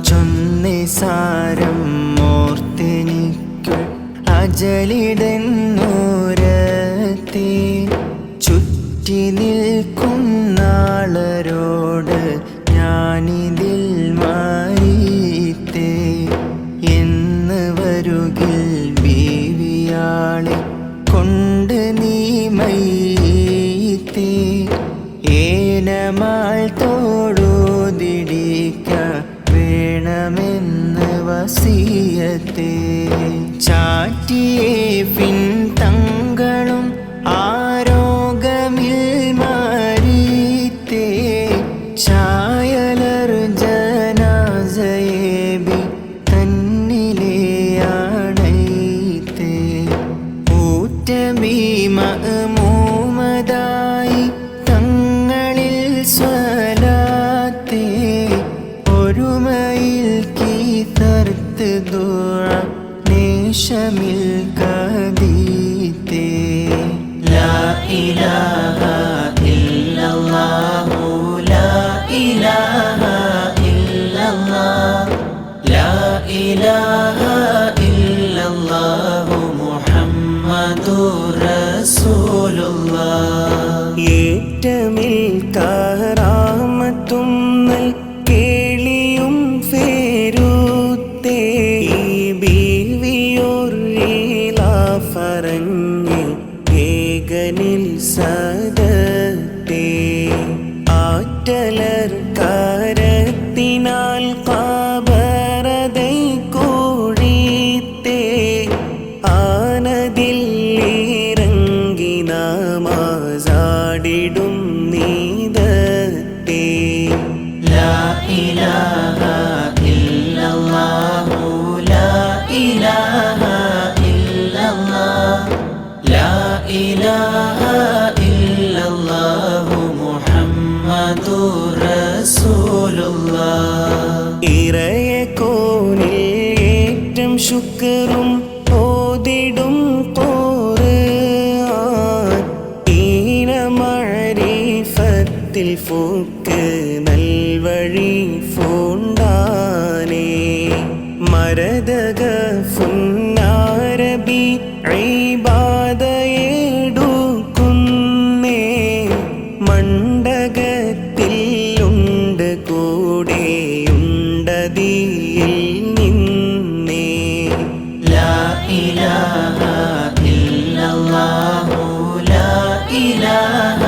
ചൊന്നിസാരം ഓർത്തെനിക്കു അജലിടുന്നൂരത്തെ ചുറ്റി നിൽക്കും നാളരോട് ഞാനിതിൽ മാറിത്തേ എന്ന് വരുകിൽ ബീവിയാളെ കൊണ്ട് നീ മയ്യത്തേ ഏനമാൾ തോടുതിടിക്ക വേണമെന്ന് വസിയത്തേ ചാറ്റിയേ പിൻ തങ്ങളും ആരോഗമിൽ മാറിത്തേ ചായലർ ജനാസയേബി തന്നിലെയാണൈത്തേ ഊറ്റബി മഅ്മൂമദായി തങ്ങളിൽ സ്വലാത്തേ ഒരുമയിൽ കീതർത്ത് ദുആ നേശമിൽ കദീത്തേ ലാ ഇലാഹ ഇല്ലല്ലാഹു ലാ ഇലാഹ ഇല്ലല്ലാഹ് ലാ ഇലാഹ ഇല്ലല്ലാഹു മുഹമ്മദുർ റസൂലുള്ളാഹ് ഏറ്റമിൽ കറാമത്തും കേളിയും ഫേരുത്തേ ഫറഞ്ഞ് ഏകനിൽ സദത്തേ ആറ്റലർ കാരത്തിനാൽ കാബറതൈ കൂടിത്തേ ആനതിൽ ഇറങ്ങി നമാസാടിടും നീതത്തേ ലാ ഇലാഹ ഇല്ലല്ലാഹു ലാ ഇലാഹ ലാ ഇലാഹ ഇല്ലല്ലാഹു മുഹമ്മദുർ റസൂലുള്ളാഹ് ഇറയകോനിൽ ഏറ്റം ശുക്റും ഓതിടും ഖുർആൻ ഈന മഅരിഫത്തിൽ ഫുക്ക് നൽവഴി ഫുണ്ടാനേ മരദക ഫുന്നാരബി ഇബാദയെടുക്കുന്നേ മണ്ഡകത്തിൽ ഉണ്ട് കൂടെയുണ്ടതിയിൽ നിന്നേ ലാ ഇലാഹ ഇല്ലല്ലാഹു ലാ ഇലാഹ